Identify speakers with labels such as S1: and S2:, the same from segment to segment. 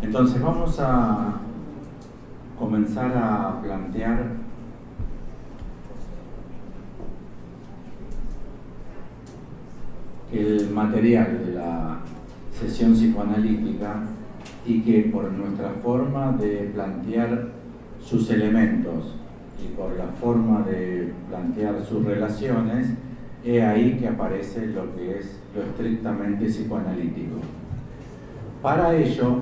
S1: Entonces vamos a comenzar a plantear el material de la sesión psicoanalítica y que por nuestra forma de plantear sus elementos y por la forma de plantear sus relaciones, es ahí que aparece lo que es lo estrictamente psicoanalítico. Para ello,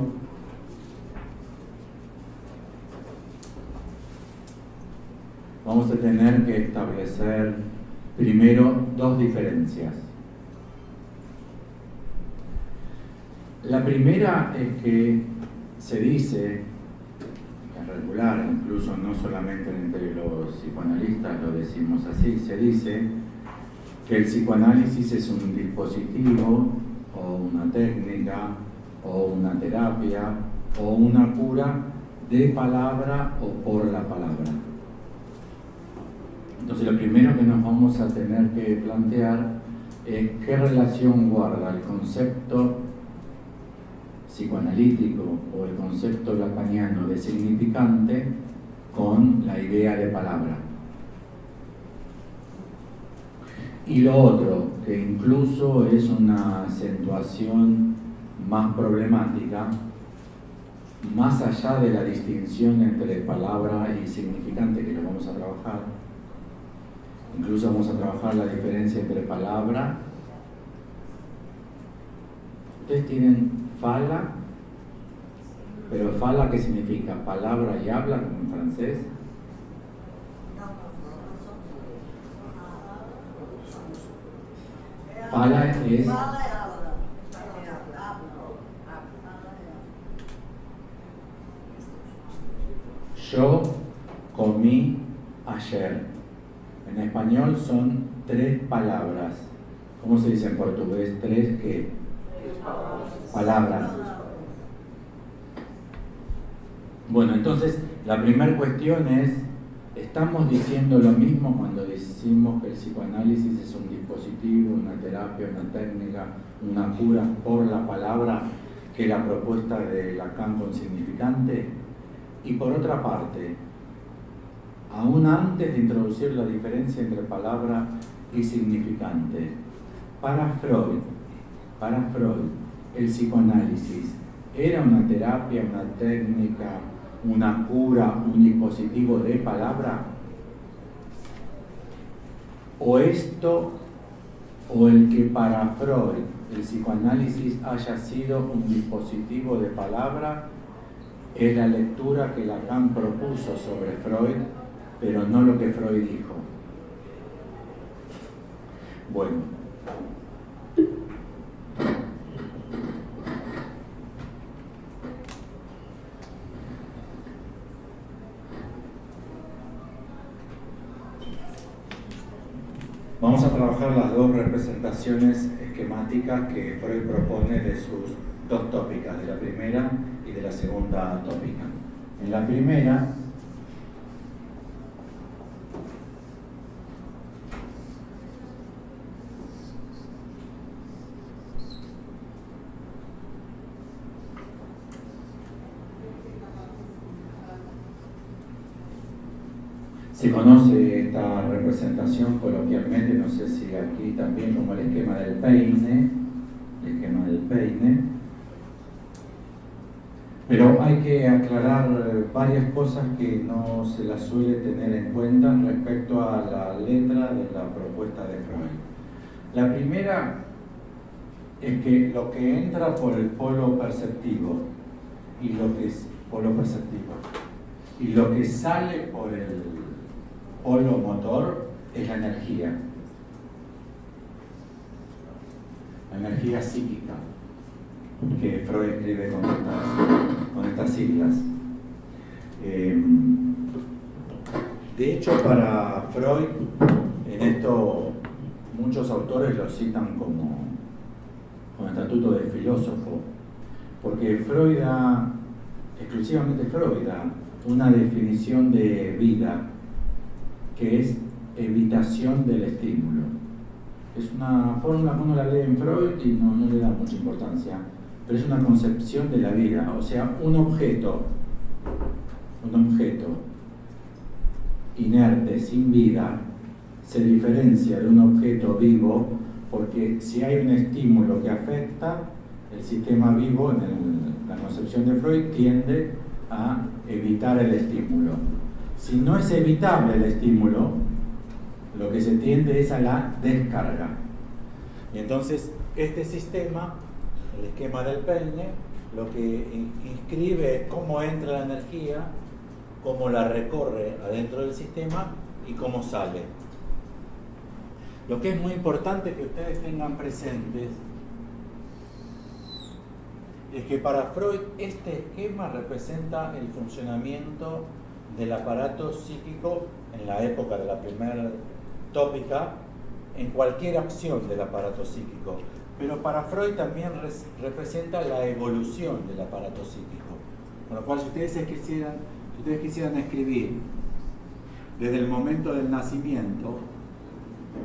S1: vamos a tener que establecer primero dos diferencias. La primera es que se dice, es regular, incluso no solamente entre los psicoanalistas lo decimos así, se dice que el psicoanálisis es un dispositivo o una técnica o una terapia o una cura de palabra o por la palabra. Entonces lo primero que nos vamos a tener que plantear es qué relación guarda el concepto psicoanalítico o el concepto lacaniano de significante con la idea de palabra. Y lo otro, que incluso es una acentuación más problemática, más allá de la distinción entre palabra y significante, que lo vamos a trabajar, incluso vamos a trabajar la diferencia entre palabra. Ustedes tienen fala, pero fala, ¿qué significa? Palabra y habla, como en francés. Fala es... Yo comí ayer. En español son 3 palabras. ¿Cómo se dice en portugués? 3 ¿qué? Palabras. Bueno, entonces la primera cuestión es, ¿estamos diciendo lo mismo cuando decimos que el psicoanálisis es un dispositivo, una terapia, una técnica, una cura por la palabra, que la propuesta de Lacan con significante? Y por otra parte, aún antes de introducir la diferencia entre palabra y significante, para Freud, el psicoanálisis era una terapia, una técnica, una cura, un dispositivo de palabra. O esto, o el que para Freud el psicoanálisis haya sido un dispositivo de palabra, es la lectura que Lacan propuso sobre Freud, pero no lo que Freud dijo. Bueno. Vamos a trabajar las dos representaciones esquemáticas que Freud propone de sus dos tópicas, de la primera y de la segunda tópica. En la primera, se conoce esta representación coloquialmente, no sé si aquí también, como el esquema del peine, pero hay que aclarar varias cosas que no se las suele tener en cuenta respecto a la letra de la propuesta de Freud. La primera es que lo que entra por el polo perceptivo y lo que sale por el polo motor es la energía psíquica, que Freud escribe con estas siglas. De hecho, para Freud, en esto muchos autores lo citan como estatuto de filósofo, porque Freud exclusivamente Freud da una definición de vida que es evitación del estímulo. Es una fórmula que uno la lee en Freud y no le da mucha importancia, pero es una concepción de la vida. O sea, un objeto inerte, sin vida, se diferencia de un objeto vivo porque si hay un estímulo que afecta, el sistema vivo, en la concepción de Freud, tiende a evitar el estímulo. Si no es evitable el estímulo, lo que se tiende es a la descarga. Y entonces este sistema, el esquema del peine, lo que inscribe cómo entra la energía, cómo la recorre adentro del sistema y cómo sale. Lo que es muy importante que ustedes tengan presentes es que para Freud este esquema representa el funcionamiento del aparato psíquico en la época de la primera tópica, en cualquier acción del aparato psíquico. Pero para Freud también representa la evolución del aparato psíquico. Con lo cual, si ustedes quisieran escribir desde el momento del nacimiento,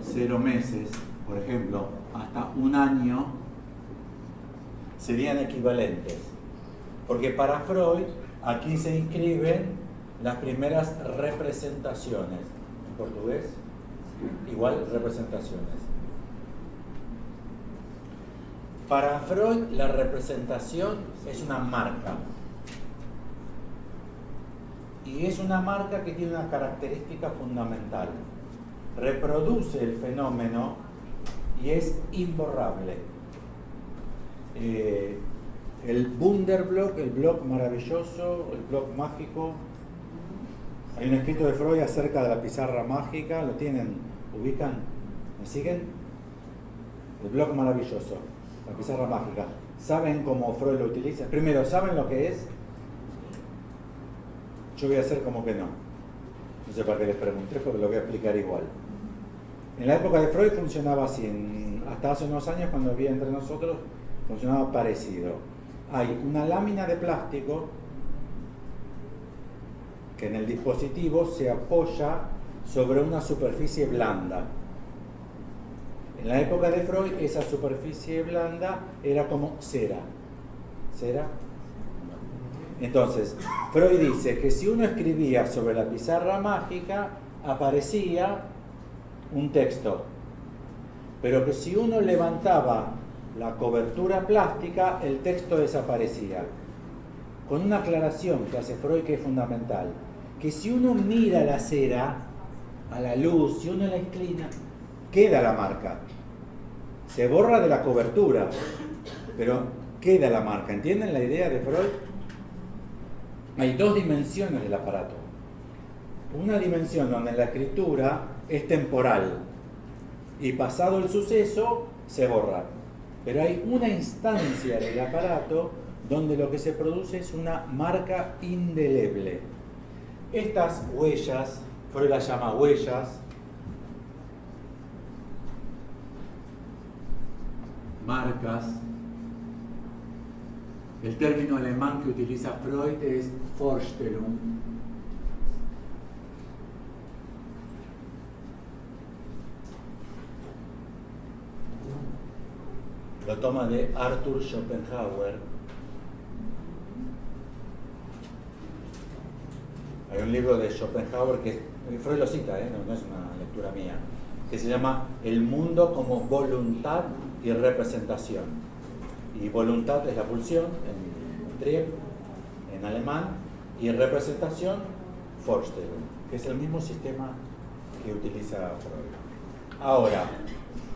S1: 0 meses, por ejemplo, hasta 1 año, serían equivalentes. Porque para Freud, aquí se inscriben las primeras representaciones. En portugués, igual representaciones. Para Freud, la representación es una marca. Y es una marca que tiene una característica fundamental. Reproduce el fenómeno y es imborrable. El Wunderblock, el block maravilloso, el block mágico. Hay un escrito de Freud acerca de la pizarra mágica, ¿lo tienen? ¿Ubican? ¿Me siguen? El block maravilloso, la pizarra mágica. ¿Saben cómo Freud lo utiliza? Primero, ¿saben lo que es? Yo voy a hacer como que no. No sé para qué les pregunté, porque lo voy a explicar igual. En la época de Freud funcionaba así. Hasta hace unos años, cuando había entre nosotros, funcionaba parecido. Hay una lámina de plástico que en el dispositivo se apoya sobre una superficie blanda. En la época de Freud, esa superficie blanda era como cera. ¿Cera? Entonces, Freud dice que si uno escribía sobre la pizarra mágica, aparecía un texto. Pero que si uno levantaba la cobertura plástica, el texto desaparecía. Con una aclaración que hace Freud que es fundamental. Que si uno mira la cera a la luz, si uno la inclina, queda la marca. Se borra de la cobertura, pero queda la marca. ¿Entienden la idea de Freud? Hay 2 dimensiones del aparato. Una dimensión donde la escritura es temporal y pasado el suceso se borra. Pero hay una instancia del aparato donde lo que se produce es una marca indeleble. Estas huellas, Freud las llama huellas, marcas. El término alemán que utiliza Freud es Vorstellung. Lo toma de Arthur Schopenhauer. Hay un libro de Schopenhauer que Freud lo cita, no es una lectura mía, que se llama El mundo como voluntad y representación. Y voluntad es la pulsión, en Trieb, en alemán, y representación, Vorstellung, que es el mismo sistema que utiliza Freud. Ahora,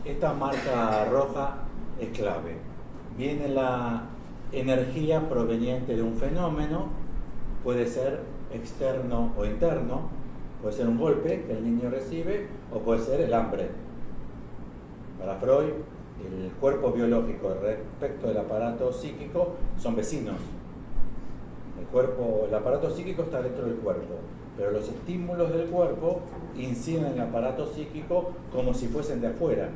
S1: esta marca roja es clave. Viene la energía proveniente de un fenómeno, puede ser externo o interno, puede ser un golpe que el niño recibe, o puede ser el hambre. Para Freud, el cuerpo biológico respecto del aparato psíquico son vecinos. El aparato psíquico está dentro del cuerpo, pero los estímulos del cuerpo inciden en el aparato psíquico como si fuesen de afuera.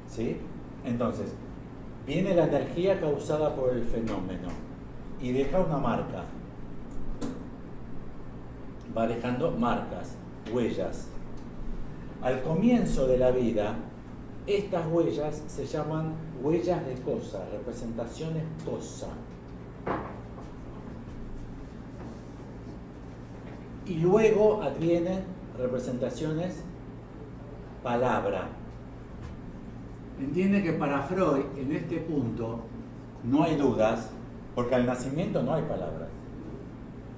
S1: ¿Sí? Entonces, viene la energía causada por el fenómeno y deja una marca. Va dejando marcas, huellas. Al comienzo de la vida, Estas huellas se llaman huellas de cosa, representaciones cosa. Y luego advienen representaciones palabra. Entiende que para Freud, en este punto, no hay dudas, porque al nacimiento no hay palabras.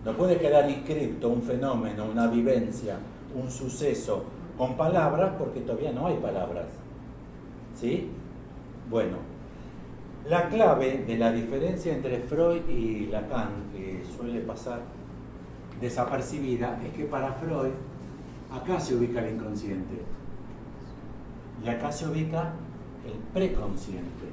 S1: No puede quedar inscripto un fenómeno, una vivencia, un suceso con palabras, porque todavía no hay palabras. ¿Sí? Bueno, la clave de la diferencia entre Freud y Lacan, que suele pasar desapercibida, es que para Freud acá se ubica el inconsciente y acá se ubica el preconsciente.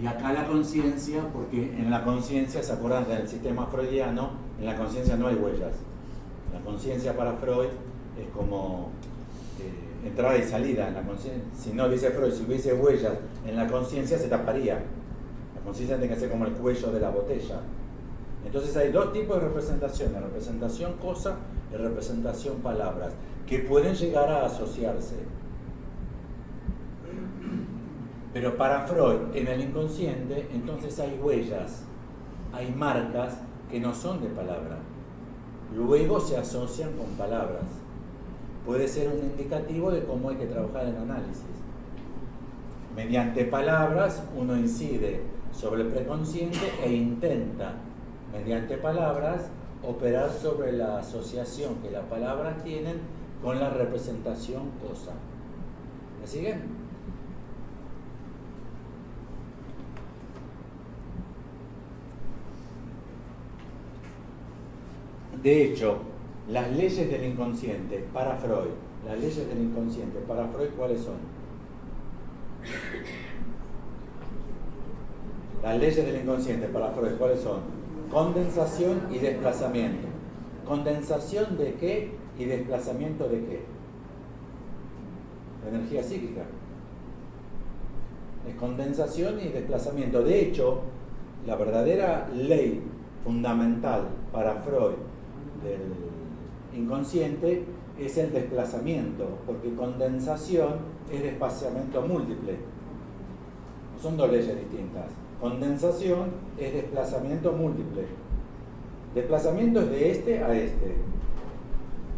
S1: Y acá la conciencia, porque en la conciencia, ¿se acuerdan del sistema freudiano? En la conciencia no hay huellas. La conciencia para Freud es como entrada y salida en la conciencia. Si no, dice Freud, si hubiese huellas en la conciencia se taparía. La conciencia tiene que ser como el cuello de la botella. Entonces hay dos tipos de representaciones, representación cosa y representación palabras, que pueden llegar a asociarse. Pero para Freud, en el inconsciente, entonces hay huellas, hay marcas que no son de palabra. Luego se asocian con palabras. Puede ser un indicativo de cómo hay que trabajar en análisis. Mediante palabras uno incide sobre el preconsciente e intenta, mediante palabras, operar sobre la asociación que las palabras tienen con la representación cosa. ¿Me siguen? De hecho, las leyes del inconsciente para Freud, ¿cuáles son? Las leyes del inconsciente para Freud, ¿cuáles son? Condensación y desplazamiento. ¿Condensación de qué y desplazamiento de qué? La energía psíquica. Es condensación y desplazamiento. De hecho, la verdadera ley fundamental para Freud del inconsciente es el desplazamiento, porque condensación es desplazamiento múltiple. Son dos leyes distintas. Condensación es desplazamiento múltiple. Desplazamiento es de este a este.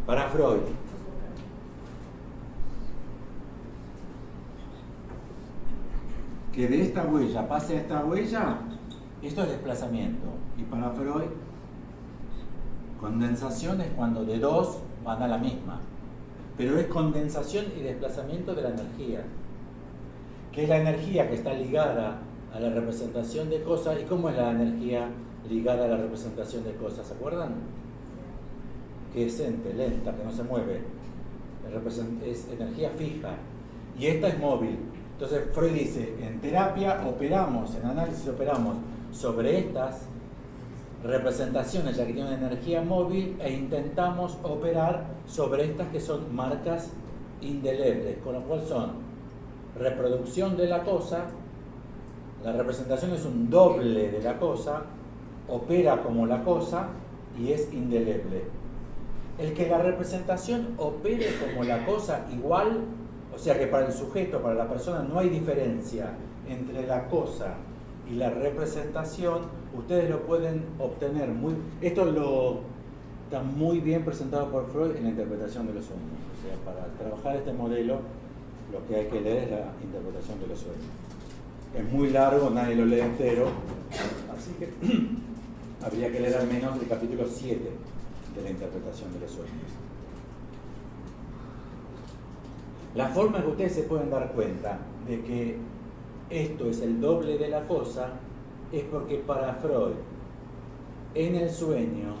S1: Para Freud. Que de esta huella pase a esta huella, esto es desplazamiento. Y para Freud, condensación es cuando de dos van a la misma. Pero es condensación y desplazamiento de la energía. Que es la energía que está ligada a la representación de cosas. ¿Y cómo es la energía ligada a la representación de cosas? ¿Se acuerdan? Que es lenta, que no se mueve. Es energía fija. Y esta es móvil. Entonces Freud dice, en terapia operamos, en análisis operamos sobre estas representaciones, ya que tienen energía móvil, e intentamos operar sobre estas que son marcas indelebles, con lo cual son reproducción de la cosa. La representación es un doble de la cosa, opera como la cosa y es indeleble. El que la representación opere como la cosa igual, o sea que para el sujeto, para la persona, no hay diferencia entre la cosa y la representación, ustedes lo pueden obtener muy... Esto está muy bien presentado por Freud en la interpretación de los sueños. O sea, para trabajar este modelo, lo que hay que leer es la interpretación de los sueños. Es muy largo, nadie lo lee entero, así que habría que leer al menos el capítulo 7 de la interpretación de los sueños. La forma en que ustedes se pueden dar cuenta de que esto es el doble de la cosa es porque para Freud, en el sueño,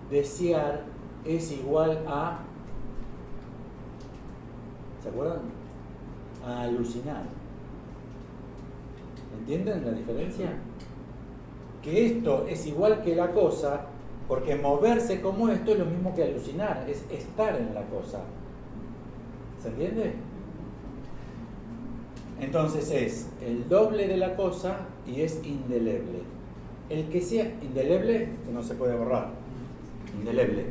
S1: desear es igual a, ¿se acuerdan? A alucinar. ¿Entienden la diferencia? Que esto es igual que la cosa, porque moverse como esto es lo mismo que alucinar, es estar en la cosa. ¿Se entiende? Entonces es el doble de la cosa y es indeleble. El que sea indeleble, que no se puede borrar. Indeleble.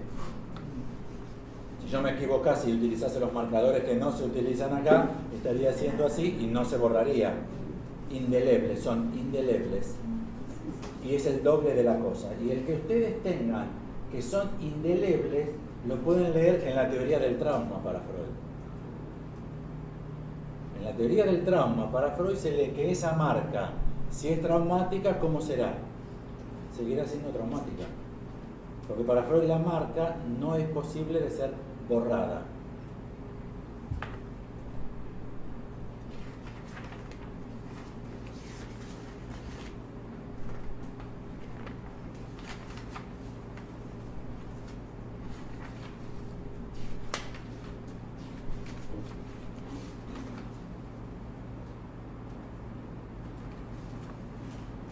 S1: Si yo me equivocase y utilizase los marcadores que no se utilizan acá, estaría haciendo así y no se borraría. Indelebles, son indelebles. Y es el doble de la cosa. Y el que ustedes tengan que son indelebles, lo pueden leer en la teoría del trauma para Freud. En la teoría del trauma para Freud se lee que esa marca, si es traumática, ¿cómo será? Seguirá siendo traumática. Porque para Freud la marca no es posible de ser borrada.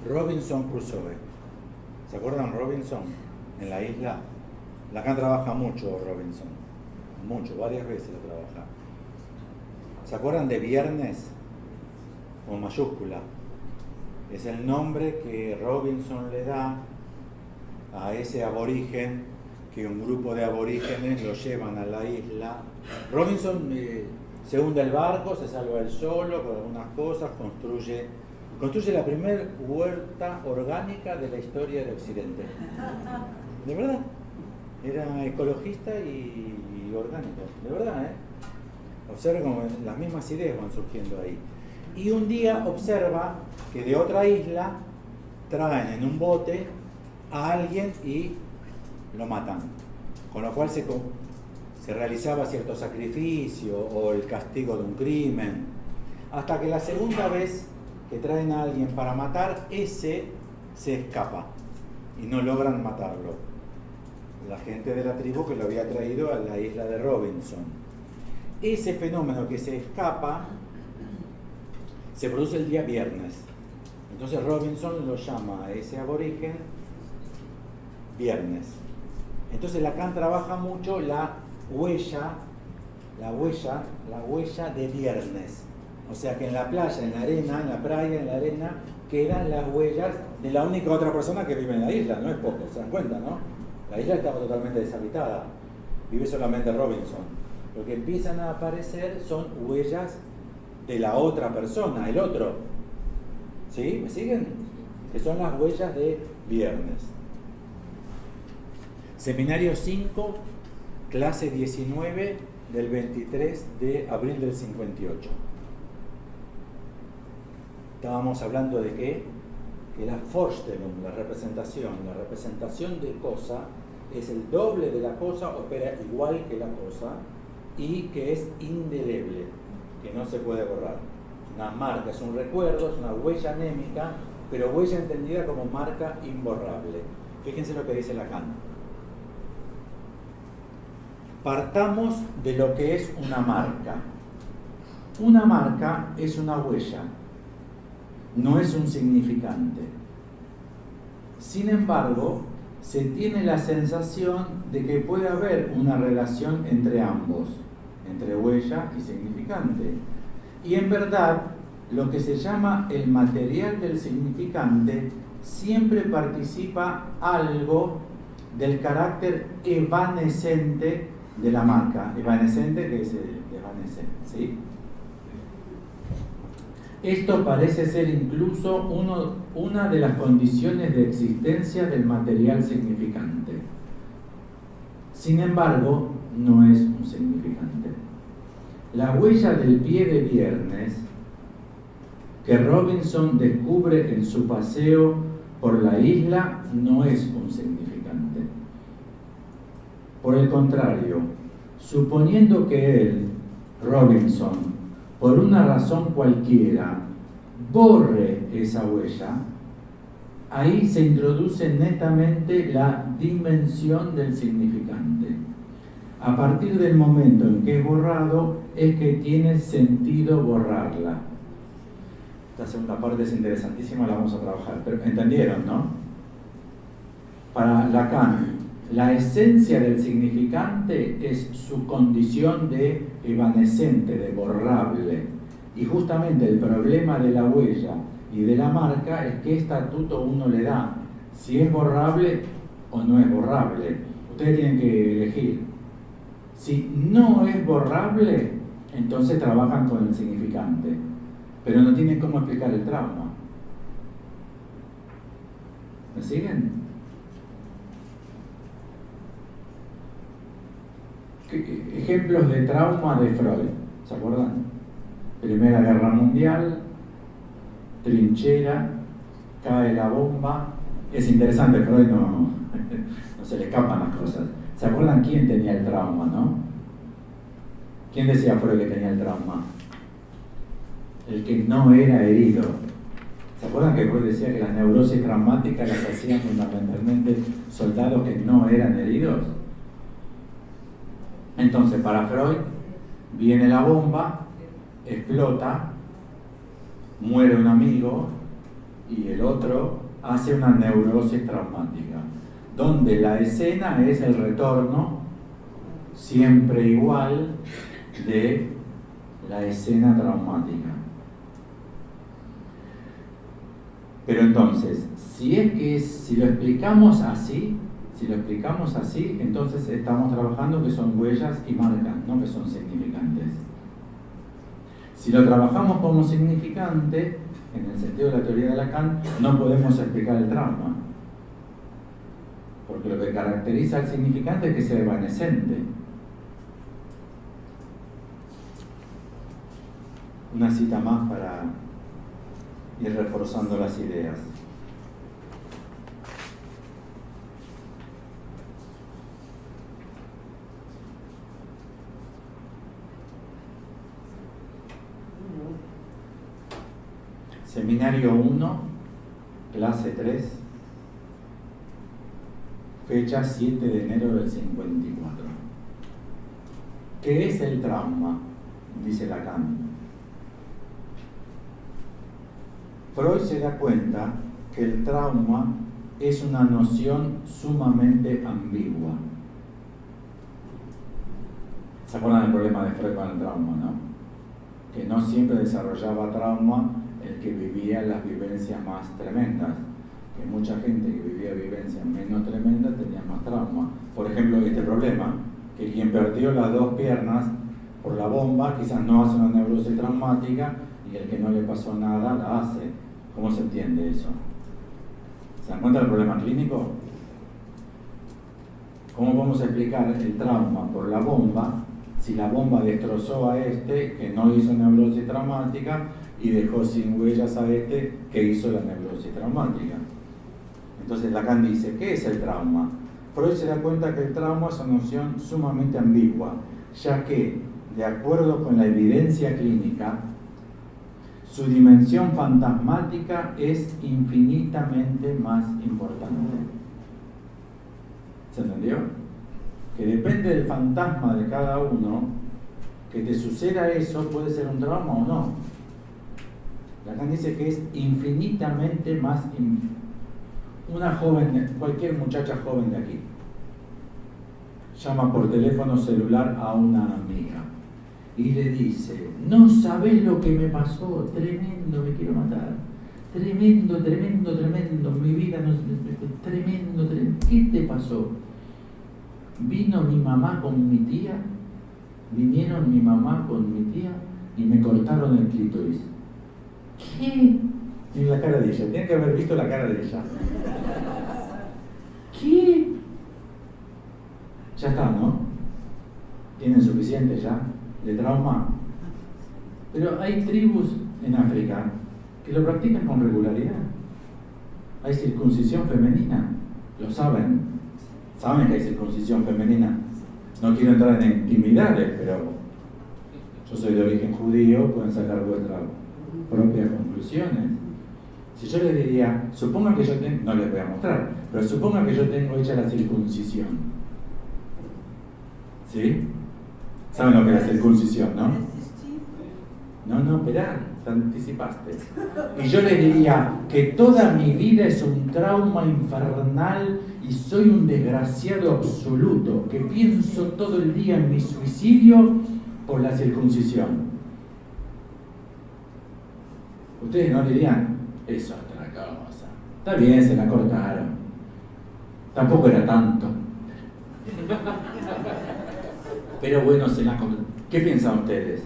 S1: Robinson Crusoe. ¿Se acuerdan Robinson? En la isla. Lacan trabaja mucho Robinson. Mucho, varias veces lo trabaja. ¿Se acuerdan de Viernes? Con mayúscula. Es el nombre que Robinson le da a ese aborigen, que un grupo de aborígenes lo llevan a la isla. Robinson se hunde el barco, se salva él solo con algunas cosas, construye la primera huerta orgánica de la historia de Occidente. De verdad. Era ecologista y orgánico. De verdad, Observa como las mismas ideas van surgiendo ahí. Y un día observa que de otra isla traen en un bote a alguien y lo matan. Con lo cual se realizaba cierto sacrificio o el castigo de un crimen. Hasta que la segunda vez que traen a alguien para matar, ese se escapa y no logran matarlo. La gente de la tribu que lo había traído a la isla de Robinson. Ese fenómeno que se escapa se produce el día viernes. Entonces Robinson lo llama a ese aborigen Viernes. Entonces Lacan trabaja mucho la huella de viernes. O sea que en la playa, en la arena, en la playa, en la arena, quedan las huellas de la única otra persona que vive en la isla. No es poco, se dan cuenta, ¿no? La isla estaba totalmente deshabitada. Vive solamente Robinson. Lo que empiezan a aparecer son huellas de la otra persona, el otro. ¿Sí? ¿Me siguen? Que son las huellas de Viernes. Seminario 5, clase 19 del 23 de abril del 58. Estábamos hablando de qué? Que la Vorstellung, la representación de cosa, es el doble de la cosa, opera igual que la cosa, y que es indeleble, que no se puede borrar. Una marca, es un recuerdo, es una huella anémica, pero huella entendida como marca imborrable. Fíjense lo que dice Lacan. Partamos de lo que es una marca. Una marca es una huella, no es un significante. Sin embargo, se tiene la sensación de que puede haber una relación entre ambos, entre huella y significante. Y en verdad, lo que se llama el material del significante siempre participa algo del carácter evanescente de la marca. Evanescente, que es desvanece, ¿sí? Esto parece ser incluso una de las condiciones de existencia del material significante. Sin embargo, no es un significante. La huella del pie de Viernes, que Robinson descubre en su paseo por la isla, no es un significante. Por el contrario, suponiendo que él, Robinson, por una razón cualquiera, borre esa huella, ahí se introduce netamente la dimensión del significante. A partir del momento en que es borrado, es que tiene sentido borrarla. Esta segunda parte es interesantísima, la vamos a trabajar, pero ¿entendieron, no? Para Lacan, la esencia del significante es su condición de evanescente, de borrable. Y justamente el problema de la huella y de la marca es qué estatuto uno le da, si es borrable o no es borrable. Ustedes tienen que elegir Si no es borrable, entonces trabajan con el significante, pero no tienen cómo explicar el trauma. ¿Me siguen? Ejemplos de trauma de Freud, ¿se acuerdan? Primera Guerra Mundial, trinchera, cae la bomba. Es interesante, Freud no se le escapan las cosas. ¿Se acuerdan quién tenía el trauma, no? ¿Quién decía Freud que tenía el trauma? El que no era herido. ¿Se acuerdan que Freud decía que las neurosis traumáticas las hacían fundamentalmente soldados que no eran heridos? Entonces, para Freud, viene la bomba, explota, muere un amigo y el otro hace una neurosis traumática, donde la escena es el retorno, siempre igual, de la escena traumática. Pero entonces, si lo explicamos así, entonces estamos trabajando que son huellas y marcas, no que son significantes. Si lo trabajamos como significante, en el sentido de la teoría de Lacan, no podemos explicar el trauma. Porque lo que caracteriza al significante es que sea evanescente. Una cita más para ir reforzando las ideas. Seminario 1, clase 3, fecha 7 de enero del 54. ¿Qué es el trauma? Dice Lacan. Freud se da cuenta que el trauma es una noción sumamente ambigua. ¿Se acuerdan del problema de Freud con el trauma, no? Que no siempre desarrollaba trauma el que vivía las vivencias más tremendas, que mucha gente que vivía vivencias menos tremendas tenía más trauma. Por ejemplo, este problema, que quien perdió las dos piernas por la bomba quizás no hace una neurosis traumática y el que no le pasó nada la hace. ¿Cómo se entiende eso? ¿Se dan cuenta del problema clínico? ¿Cómo vamos a explicar el trauma por la bomba si la bomba destrozó a este que no hizo neurosis traumática y dejó sin huellas a este que hizo la neurosis traumática? Entonces Lacan dice, ¿qué es el trauma? Freud se da cuenta que el trauma es una noción sumamente ambigua, ya que, de acuerdo con la evidencia clínica, su dimensión fantasmática es infinitamente más importante. ¿Se entendió? Que depende del fantasma de cada uno, que te suceda eso puede ser un trauma o no. Lacan dice que es infinitamente más. Una joven, cualquier muchacha joven de aquí, llama por teléfono celular a una amiga y le dice, no sabes lo que me pasó, tremendo, me quiero matar, tremendo, mi vida no, tremendo, ¿qué te pasó? Vino mi mamá con mi tía, vinieron mi mamá con mi tía y me cortaron el clítoris. ¿Qué? Y la cara de ella, tiene que haber visto la cara de ella. ¿Qué? Ya está, ¿no? Tienen suficiente ya de trauma. Pero hay tribus en África que lo practican con regularidad. Hay circuncisión femenina, lo saben. Saben que hay circuncisión femenina. No quiero entrar en intimidades, pero yo soy de origen judío, pueden sacar vuestras propias conclusiones. Si yo les diría, supongan que yo tengo, no les voy a mostrar, pero supongan que yo tengo hecha la circuncisión. ¿Sí? ¿Saben lo que es la circuncisión, no? No, esperá, te anticipaste. Y yo les diría que toda mi vida es un trauma infernal y soy un desgraciado absoluto, que pienso todo el día en mi suicidio por la circuncisión. Ustedes no dirían, es otra cosa. Está bien, se la cortaron. Tampoco era tanto. Pero bueno, ¿qué piensan ustedes?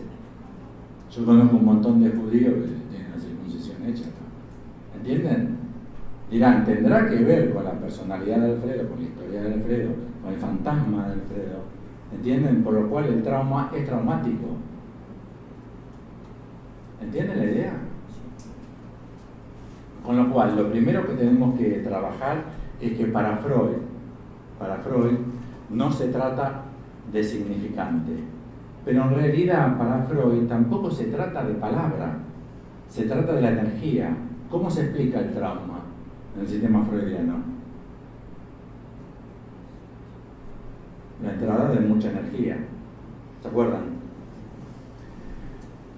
S1: Yo conozco un montón de judíos que tienen la circuncisión hecha, ¿no? ¿Entienden? Dirán, tendrá que ver con la personalidad de Alfredo, con la historia de Alfredo, con el fantasma de Alfredo. ¿Entienden? Por lo cual el trauma es traumático. ¿Entienden la idea? Con lo cual, lo primero que tenemos que trabajar es que para Freud no se trata de significante. Pero en realidad, para Freud tampoco se trata de palabra, se trata de la energía. ¿Cómo se explica el trauma en el sistema freudiano? La entrada de mucha energía. ¿Se acuerdan?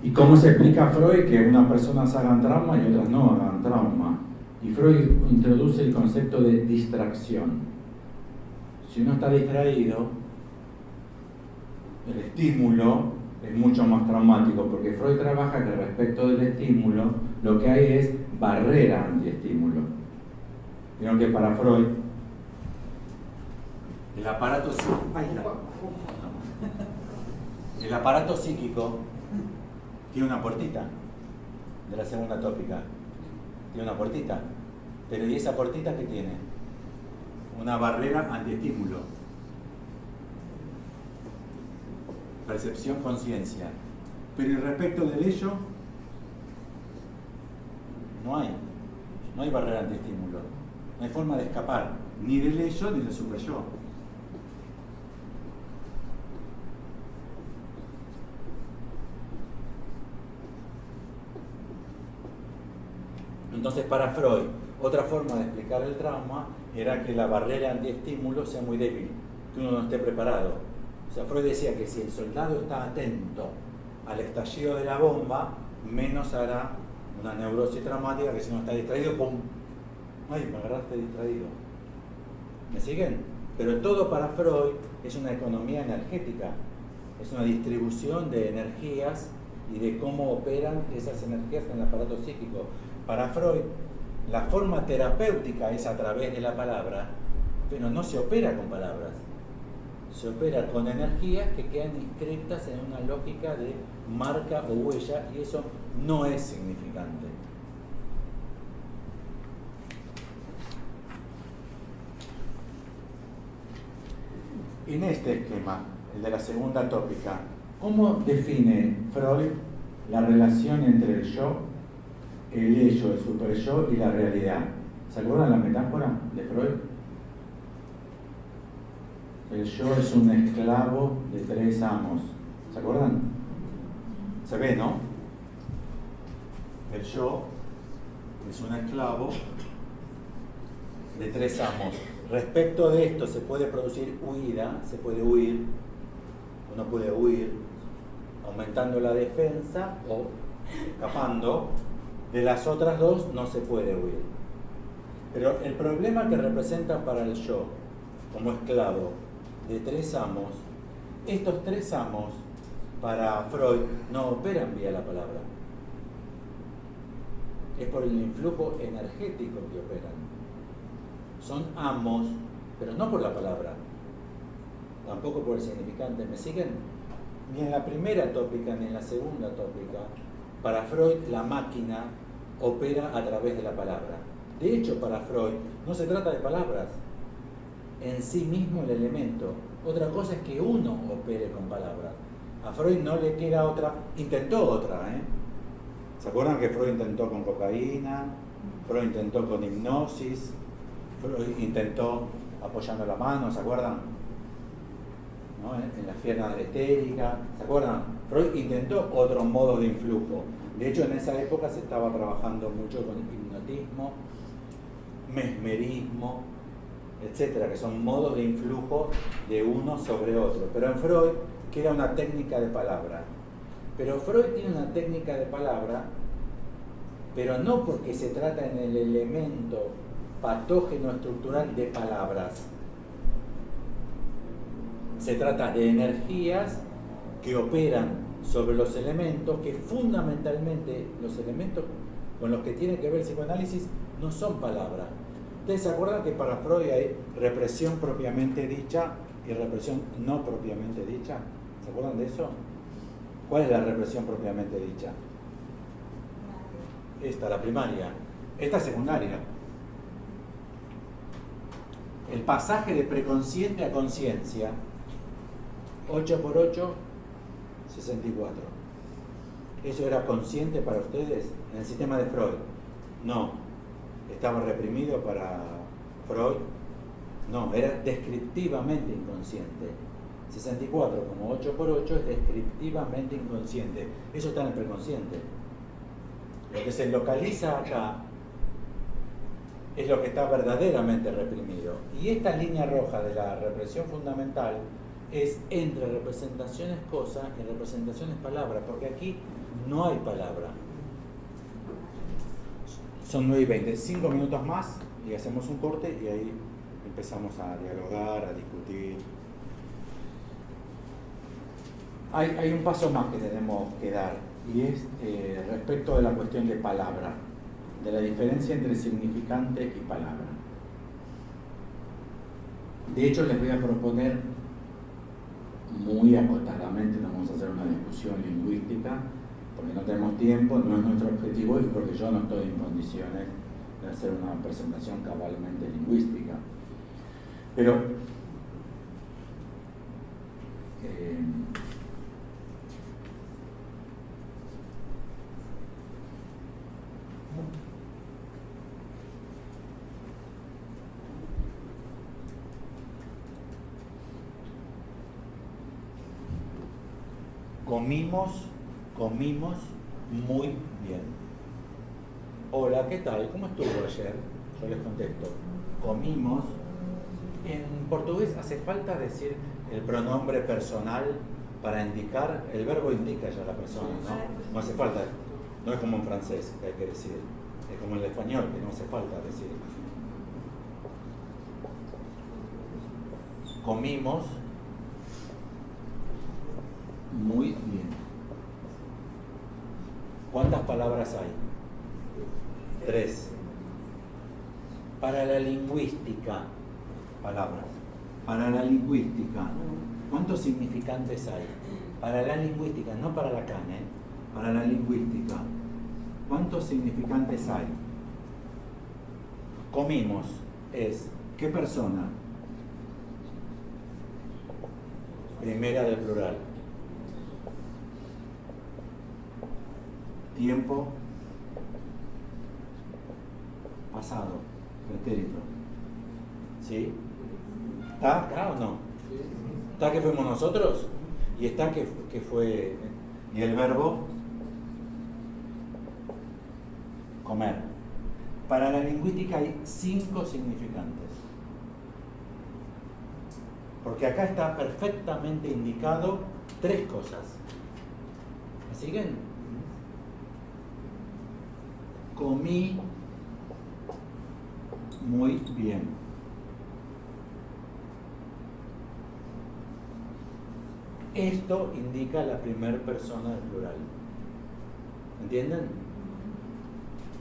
S1: ¿Y cómo se explica a Freud que unas personas hagan trauma y otras no hagan trauma? Y Freud introduce el concepto de distracción. Si uno está distraído, el estímulo es mucho más traumático, porque Freud trabaja que respecto del estímulo lo que hay es barrera antiestímulo. Vieron que para Freud el aparato psíquico tiene una puertita de la segunda tópica. Tiene una puertita. Pero ¿y esa puertita qué tiene? Una barrera antiestímulo. Percepción, conciencia. Pero ¿y respecto del ello? No hay barrera antiestímulo. No hay forma de escapar ni del ello ni del superyo. Entonces, para Freud, otra forma de explicar el trauma era que la barrera antiestímulo sea muy débil, que uno no esté preparado. O sea, Freud decía que si el soldado está atento al estallido de la bomba, menos hará una neurosis traumática que si no está distraído, ¡pum! ¡Ay, me agarraste distraído! ¿Me siguen? Pero todo para Freud es una economía energética, es una distribución de energías y de cómo operan esas energías en el aparato psíquico. Para Freud, la forma terapéutica es a través de la palabra, pero no se opera con palabras. Se opera con energías que quedan inscritas en una lógica de marca o huella, y eso no es significante. En este esquema, el de la segunda tópica, ¿cómo define Freud la relación entre el yo, el ello, el superyo y la realidad? ¿Se acuerdan la metáfora de Freud? El yo es un esclavo de 3 amos. ¿Se acuerdan? Se ve, ¿no? El yo es un esclavo de 3 amos. Respecto de esto se puede producir huida, se puede huir, uno puede huir aumentando la defensa o escapando. De las otras dos no se puede huir. Pero el problema que representa para el yo como esclavo de 3 amos, estos 3 amos para Freud no operan vía la palabra. Es por el influjo energético que operan. Son amos, pero no por la palabra, tampoco por el significante. ¿Me siguen? Ni en la primera tópica ni en la segunda tópica, para Freud la máquina opera a través de la palabra. De hecho, para Freud no se trata de palabras, en sí mismo el elemento. Otra cosa es que uno opere con palabras. A Freud no le queda otra, intentó otra, ¿Se acuerdan que Freud intentó con cocaína? Freud intentó con hipnosis, Freud intentó apoyando la mano, ¿se acuerdan? ¿No? En las piernas estéricas, ¿se acuerdan? Freud intentó otros modos de influjo. De hecho, en esa época se estaba trabajando mucho con hipnotismo, mesmerismo, etcétera, que son modos de influjo de uno sobre otro. Pero en Freud queda una técnica de palabra. Pero Freud tiene una técnica de palabra, pero no porque se trata en el elemento patógeno estructural de palabras. Se trata de energías que operan sobre los elementos, que fundamentalmente los elementos con los que tiene que ver el psicoanálisis no son palabras. ¿Ustedes se acuerdan que para Freud hay represión propiamente dicha y represión no propiamente dicha? ¿Se acuerdan de eso? ¿Cuál es la represión propiamente dicha? Esta, la primaria. Esta secundaria. El pasaje de preconsciente a conciencia, 8 por 8, 64. ¿Eso era consciente para ustedes en el sistema de Freud? No. ¿Estaba reprimido para Freud? No, era descriptivamente inconsciente. 64 como 8 por 8 es descriptivamente inconsciente. Eso está en el preconsciente. Lo que se localiza acá es lo que está verdaderamente reprimido. Y esta línea roja de la represión fundamental es entre representaciones cosa y representaciones palabra, porque aquí no hay palabra. Son 9:20, 5 minutos más y hacemos un corte y ahí empezamos a dialogar, a discutir. Hay un paso más que tenemos que dar y es respecto de la cuestión de palabra, de la diferencia entre significante y palabra. De hecho, les voy a proponer muy acotadamente, no vamos a hacer una discusión lingüística, porque no tenemos tiempo, no es nuestro objetivo y porque yo no estoy en condiciones de hacer una presentación cabalmente lingüística. Pero comimos muy bien. Hola, ¿qué tal? ¿Cómo estuvo ayer? Yo les contesto, comimos. En portugués hace falta decir el pronombre personal para indicar, el verbo indica ya a la persona, ¿no? No hace falta, no es como en francés que hay que decir, es como en el español que no hace falta decir. Comimos muy bien. ¿Cuántas palabras hay? 3. Para la lingüística, palabras. Para la lingüística, ¿cuántos significantes hay? Para la lingüística, no para la Lacan, para la lingüística, ¿cuántos significantes hay? Comimos es, ¿qué persona? Primera del plural. Tiempo pasado, pretérito. ¿Sí? ¿Está acá o no? ¿Está que fuimos nosotros? ¿Y está que fue? ¿Y el verbo? Comer. Para la lingüística hay 5 significantes. Porque acá está perfectamente indicado 3 cosas. ¿Me siguen? Comí muy bien. Esto indica la primera persona del plural. ¿Entienden?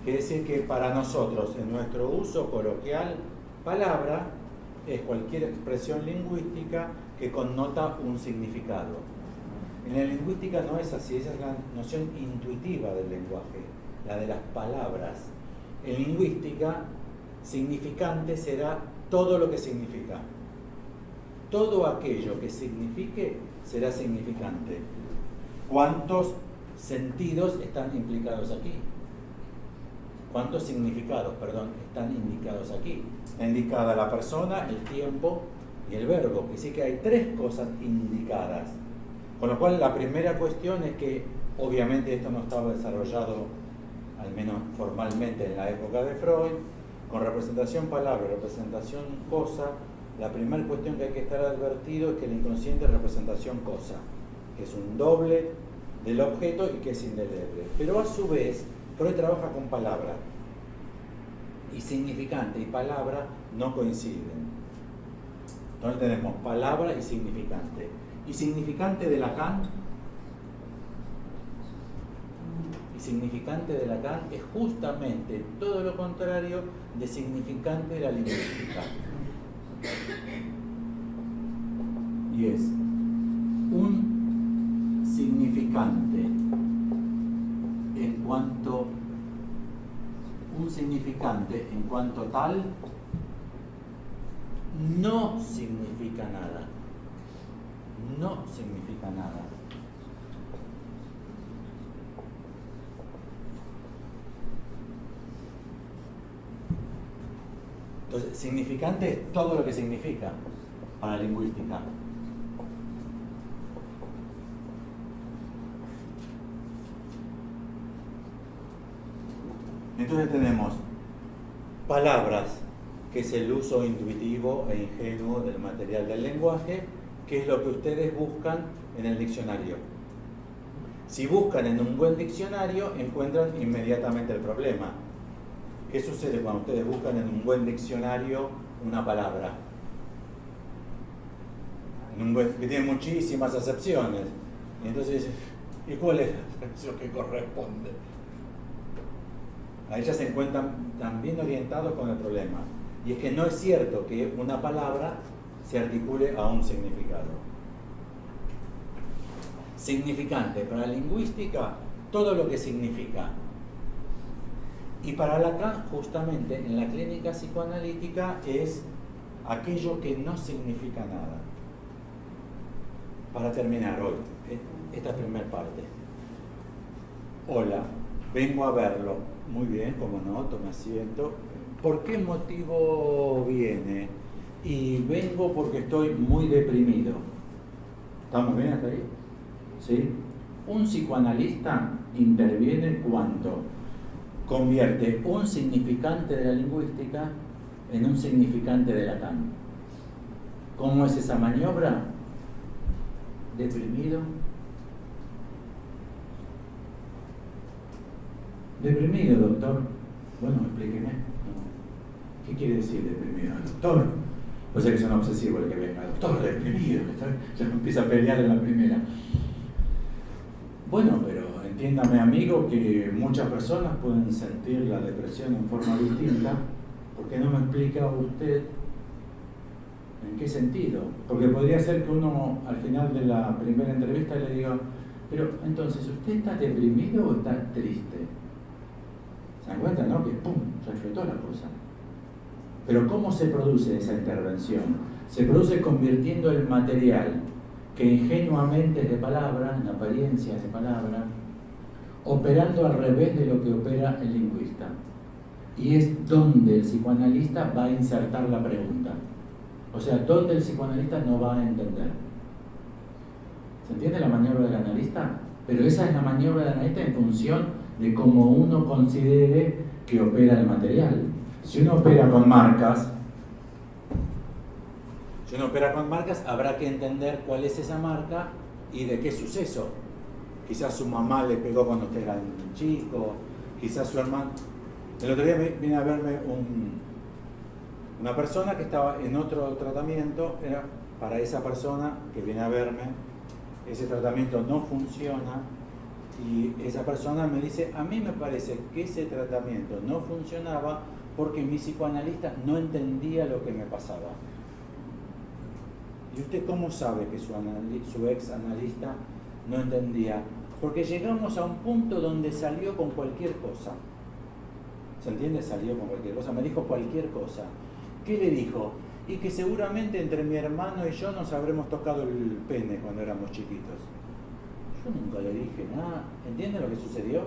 S1: Quiere decir que para nosotros, en nuestro uso coloquial, palabra es cualquier expresión lingüística que connota un significado. En la lingüística no es así, esa es la noción intuitiva del lenguaje, la de las palabras. En lingüística, significante será todo lo que significa. Todo aquello que signifique será significante. ¿Cuántos sentidos están implicados aquí? ¿Cuántos significados, están indicados aquí? Está indicada la persona, el tiempo y el verbo. Que sí que hay 3 cosas indicadas. Con lo cual la primera cuestión es que obviamente esto no estaba desarrollado, al menos formalmente, en la época de Freud. Con representación palabra y representación cosa, la primera cuestión que hay que estar advertido es que el inconsciente es representación cosa, que es un doble del objeto y que es indeleble. Pero a su vez, Freud trabaja con palabra, y significante y palabra no coinciden. Entonces tenemos palabra y significante. Y significante de Lacan, es justamente todo lo contrario de significante de la lingüística. Y es un significante en cuanto tal no significa nada. No significa nada. Entonces, significante es todo lo que significa para la lingüística. Entonces tenemos palabras, que es el uso intuitivo e ingenuo del material del lenguaje, que es lo que ustedes buscan en el diccionario. Si buscan en un buen diccionario, encuentran inmediatamente el problema. ¿Qué sucede cuando ustedes buscan en un buen diccionario una palabra? Que tiene muchísimas acepciones. Y entonces, ¿y cuál es la acepción que corresponde? A ellas se encuentran también orientados con el problema. Y es que no es cierto que una palabra se articule a un significado. Significante para la lingüística, todo lo que significa. Y para Lacan, justamente en la clínica psicoanalítica, es aquello que no significa nada. Para terminar hoy, esta primera parte. Hola, vengo a verlo. Muy bien, como no, tome asiento. ¿Por qué motivo viene? Y vengo porque estoy muy deprimido. ¿Estamos bien hasta ahí? ¿Sí? Un psicoanalista interviene cuando convierte un significante de la lingüística en un significante de Lacan. ¿Cómo es esa maniobra? ¿Deprimido? ¿Deprimido, doctor? Bueno, explíqueme. ¿Qué quiere decir deprimido, doctor? Pues es que son obsesivos el que venga, doctor, deprimido. Ya me empieza a pelear en la primera. Bueno, pero entiéndame, amigo, que muchas personas pueden sentir la depresión en forma distinta. ¿Por qué no me explica usted en qué sentido? Porque podría ser que uno al final de la primera entrevista le diga, pero entonces, ¿usted está deprimido o está triste? ¿Se dan cuenta, no? Que ¡pum! Se explotó la cosa. Pero ¿cómo se produce esa intervención? Se produce convirtiendo el material que ingenuamente es de palabra, en apariencia es de palabra, operando al revés de lo que opera el lingüista. Y es donde el psicoanalista va a insertar la pregunta. O sea, donde el psicoanalista no va a entender. ¿Se entiende la maniobra del analista? Pero esa es la maniobra del analista en función de cómo uno considere que opera el material. Si uno opera con marcas, habrá que entender cuál es esa marca y de qué suceso. Quizás su mamá le pegó cuando usted era un chico, quizás su hermano. El otro día vine a verme una persona que estaba en otro tratamiento. Era para esa persona que viene a verme, ese tratamiento no funciona. Y esa persona me dice, a mí me parece que ese tratamiento no funcionaba porque mi psicoanalista no entendía lo que me pasaba. ¿Y usted cómo sabe que su ex analista no entendía? Porque llegamos a un punto donde salió con cualquier cosa. ¿Se entiende? Salió con cualquier cosa. Me dijo cualquier cosa. ¿Qué le dijo? Y que seguramente entre mi hermano y yo nos habremos tocado el pene cuando éramos chiquitos. Yo nunca le dije nada. ¿Entienden lo que sucedió?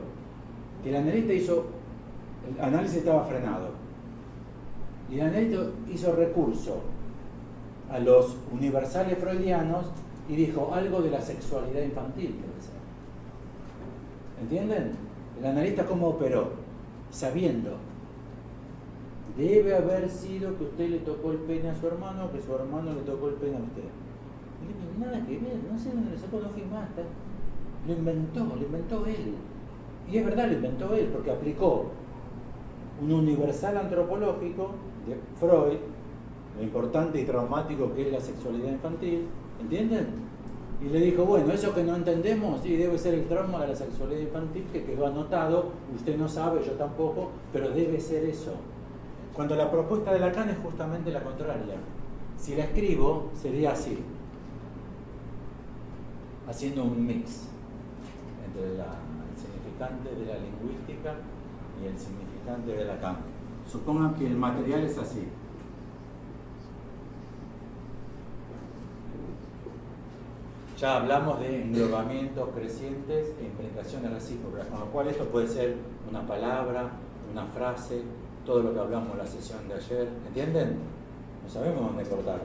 S1: Que el analista el análisis estaba frenado. Y el analista hizo recurso a los universales freudianos y dijo algo de la sexualidad infantil, puede ser. ¿Entienden? El analista cómo operó, sabiendo. Debe haber sido que usted le tocó el pene a su hermano o que su hermano le tocó el pene a usted. No tiene nada que ver, no sé dónde le sacó, no fui más. Lo inventó él. Y es verdad, lo inventó él, porque aplicó un universal antropológico de Freud, lo importante y traumático que es la sexualidad infantil, ¿entienden? Y le dijo, bueno, eso que no entendemos, sí, debe ser el trauma de la sexualidad infantil que quedó anotado, usted no sabe, yo tampoco, pero debe ser eso. Cuando la propuesta de Lacan es justamente la contraria. Si la escribo, sería así, haciendo un mix. entre el significante de la lingüística y el significante de Lacan. Supongan que el material es así. Ya hablamos de englobamientos crecientes e implicaciones recíprocas, con lo cual esto puede ser una palabra, una frase, todo lo que hablamos en la sesión de ayer, ¿entienden? No sabemos dónde cortar,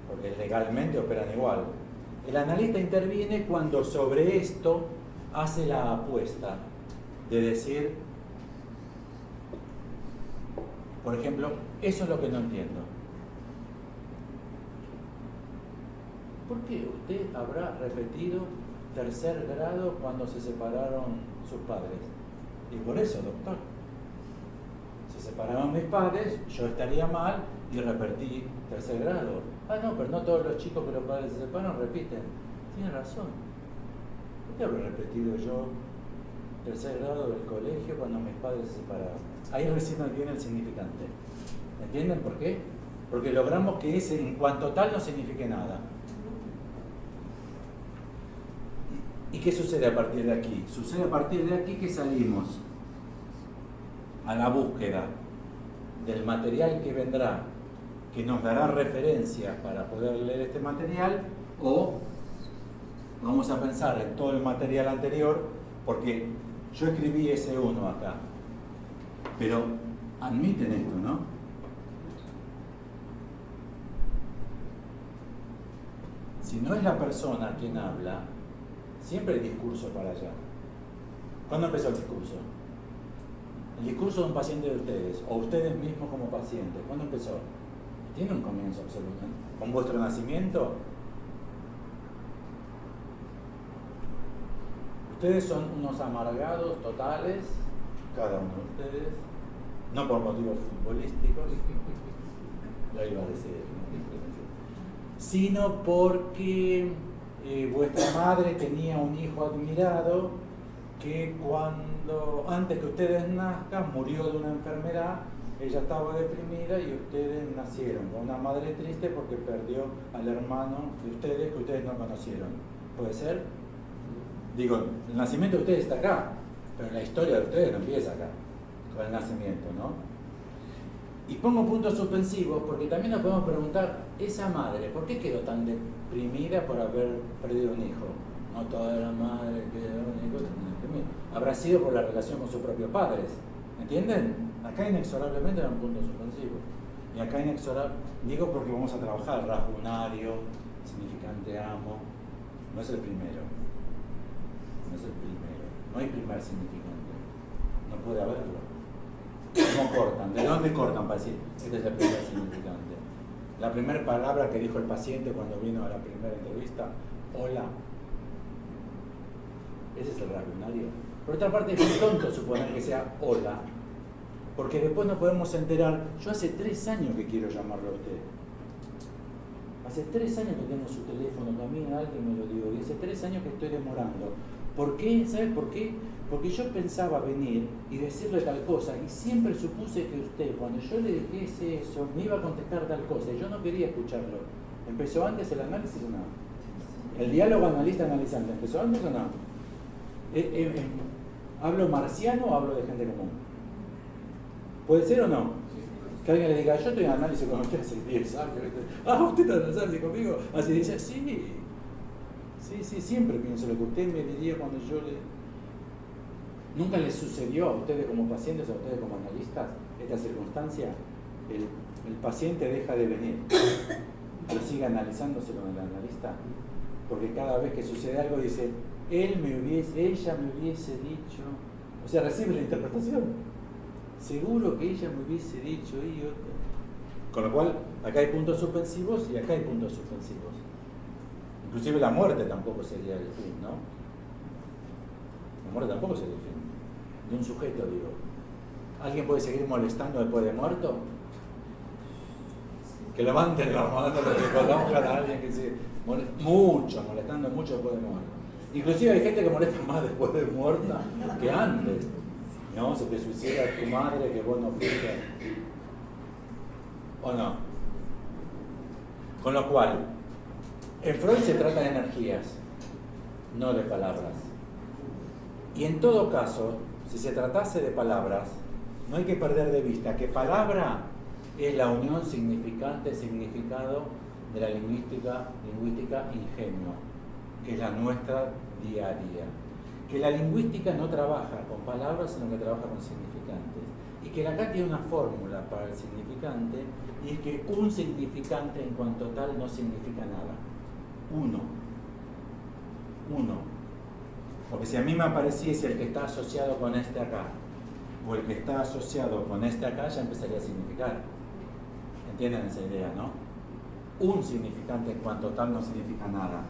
S1: porque legalmente operan igual. El analista interviene cuando sobre esto hace la apuesta de decir, por ejemplo, eso es lo que no entiendo. ¿Por qué usted habrá repetido tercer grado cuando se separaron sus padres? Y por eso, doctor, se separaron mis padres, yo estaría mal y repetí tercer grado. Ah, no, pero no todos los chicos que los padres se separan repiten. Tiene razón. ¿Por qué habré repetido yo tercer grado del colegio cuando mis padres se separaron? Ahí recién viene el significante. ¿Entienden por qué? Porque logramos que ese en cuanto tal no signifique nada. ¿Y qué sucede a partir de aquí? Sucede a partir de aquí que salimos a la búsqueda del material que vendrá, que nos dará referencias para poder leer este material, o vamos a pensar en todo el material anterior, porque yo escribí ese uno acá, pero admiten esto, ¿no? Si no es la persona quien habla, siempre hay discurso para allá. ¿Cuándo empezó el discurso? El discurso de un paciente de ustedes, o ustedes mismos como pacientes, ¿cuándo empezó? Tiene un comienzo absoluto. ¿Con vuestro nacimiento? Ustedes son unos amargados totales, cada uno de ustedes, no por motivos futbolísticos, lo iba a decir, sino porque vuestra madre tenía un hijo admirado que antes que ustedes nazcan, murió de una enfermedad, ella estaba deprimida y ustedes nacieron con una madre triste porque perdió al hermano de ustedes que ustedes no conocieron. ¿Puede ser? Digo, el nacimiento de ustedes está acá, pero la historia de ustedes no empieza acá, con el nacimiento, ¿no? Y pongo puntos suspensivos porque también nos podemos preguntar, esa madre, ¿por qué quedó tan deprimida por haber perdido un hijo? No toda la madre quedó un hijo deprimida. Habrá sido por la relación con sus propios padres, ¿entienden? Acá inexorablemente eran puntos suspensivos. Y acá inexorable, digo porque vamos a trabajar rasgo unario, significante amo, no es el primero. No es el primero, no hay primer significante, no puede haberlo. ¿Cómo cortan? ¿De dónde cortan para decir este es el primer significante? La primera palabra que dijo el paciente cuando vino a la primera entrevista, hola. Ese es el rasgo unario. Por otra parte, es muy tonto suponer que sea hola, porque después nos podemos enterar, yo hace 3 años que quiero llamarlo a usted. Hace 3 años que tengo su teléfono, también alguien me lo dijo, y hace 3 años que estoy demorando. ¿Por qué? ¿Sabes por qué? Porque yo pensaba venir y decirle tal cosa y siempre supuse que usted, cuando yo le dijese eso, me iba a contestar tal cosa y yo no quería escucharlo. ¿Empezó antes el análisis o no? ¿El diálogo analista-analizante empezó antes o no? ¿Hablo marciano o hablo de gente común? ¿Puede ser o no? Que alguien le diga, yo estoy en análisis con usted hace 10 años. Ah, ¿usted está en análisis conmigo? Así dice, sí. Sí, siempre pienso lo que usted me diría cuando yo le... ¿Nunca les sucedió a ustedes como pacientes, a ustedes como analistas, esta circunstancia? El paciente deja de venir, pero sigue analizándose con el analista, porque cada vez que sucede algo dice, ella me hubiese dicho, o sea, recibe la interpretación. Seguro que ella me hubiese dicho y otra. Con lo cual, acá hay puntos suspensivos y acá hay puntos suspensivos. Inclusive la muerte tampoco sería el fin, ¿no? La muerte tampoco sería el fin. De un sujeto, digo. ¿Alguien puede seguir molestando después de muerto? Que levanten la mano los que conozcan a alguien que se molestando mucho después de muerto. Inclusive hay gente que molesta más después de muerta que antes. ¿No? Se te suicida tu madre que vos no fuiste. ¿O no? Con lo cual, en Freud se trata de energías, no de palabras. Y en todo caso, si se tratase de palabras, no hay que perder de vista que palabra es la unión significante-significado de la lingüística ingenua, que es la nuestra día a día. Que la lingüística no trabaja con palabras, sino que trabaja con significantes. Y que Lacan tiene una fórmula para el significante, y es que un significante en cuanto tal no significa nada. Uno. Porque si a mí me apareciese el que está asociado con este acá, o el que está asociado con este acá, ya empezaría a significar. ¿Entienden esa idea, no? Un significante en cuanto tal no significa nada.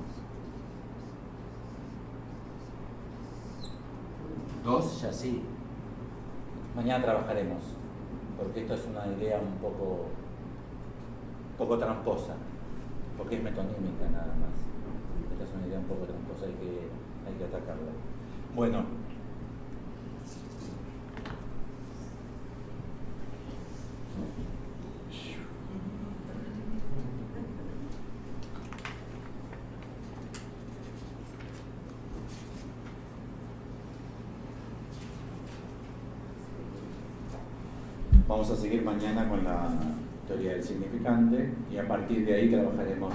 S1: Dos, ya sí. Mañana trabajaremos, porque esto es una idea un poco tramposa, porque es metonímica nada más. Esta es una idea un poco tramposa, hay que atacarla. Bueno. Vamos a seguir mañana con la teoría del significante y a partir de ahí trabajaremos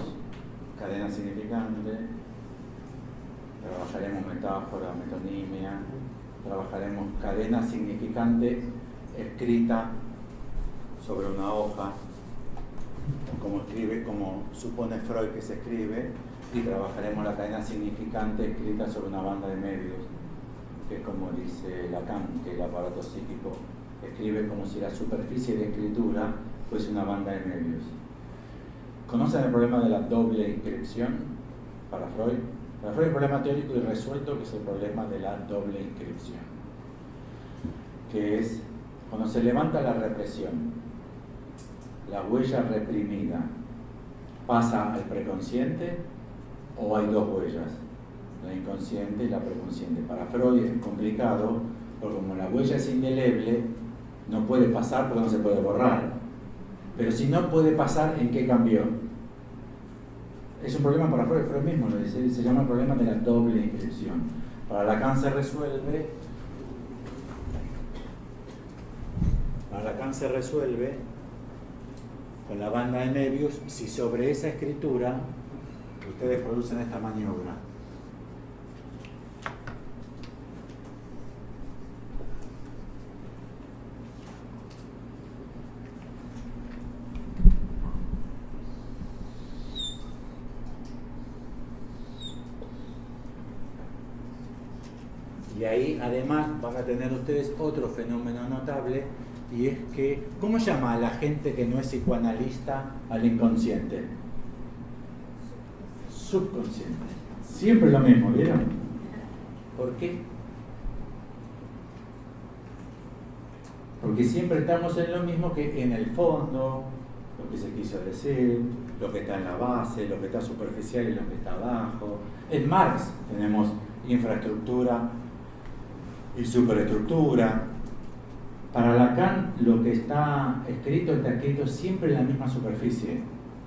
S1: cadena significante, trabajaremos metáfora, metonimia, trabajaremos cadena significante escrita sobre una hoja, como supone Freud que se escribe, y trabajaremos la cadena significante escrita sobre una banda de medios, que es como dice Lacan, que el aparato psíquico escribe como si la superficie de escritura fuese una banda de medios. ¿Conocen el problema de la doble inscripción para Freud? Para Freud el problema teórico y resuelto, que es el problema de la doble inscripción, que es cuando se levanta la represión, la huella reprimida pasa al preconsciente, o hay dos huellas, la inconsciente y la preconsciente. Para Freud es complicado, porque como la huella es indeleble, no puede pasar porque no se puede borrar. Pero si no puede pasar, ¿en qué cambió? Es un problema para Freud, Freud mismo lo dice, se llama el problema de la doble inscripción. Para Lacan se resuelve con la banda de Möbius si sobre esa escritura ustedes producen esta maniobra. Y ahí además van a tener ustedes otro fenómeno notable, y es que, ¿cómo llama a la gente que no es psicoanalista al inconsciente? Subconsciente. Siempre lo mismo, ¿vieron? ¿Por qué? Porque siempre estamos en lo mismo, que en el fondo, lo que se quiso decir, lo que está en la base, lo que está superficial y lo que está abajo. En Marx tenemos infraestructura y superestructura. Para Lacan lo que está escrito siempre en la misma superficie.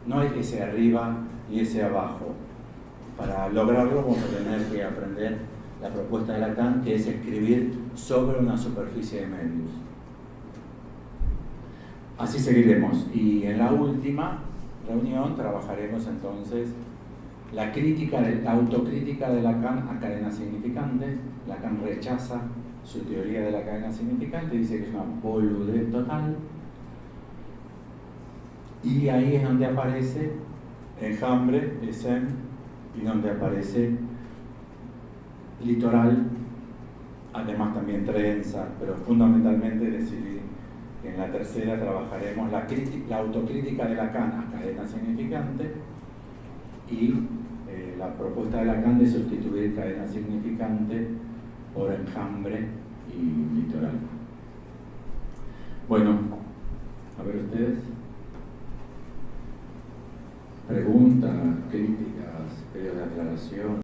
S1: No hay ese arriba y ese abajo. Para lograrlo vamos a tener que aprender la propuesta de Lacan, que es escribir sobre una superficie de medios. Así seguiremos. Y en la última reunión trabajaremos entonces la autocrítica de Lacan a cadenas significantes. Lacan rechaza su teoría de la cadena significante, dice que es una boludez total. Y ahí es donde aparece Enjambre, Esen, y donde aparece Litoral, además también Trenza, pero fundamentalmente decidí que en la tercera trabajaremos la autocrítica de Lacan a cadena significante y la propuesta de Lacan de sustituir cadena significante por Enjambre y Litoral. Bueno, a ver ustedes. Preguntas, críticas, pedidos de aclaración.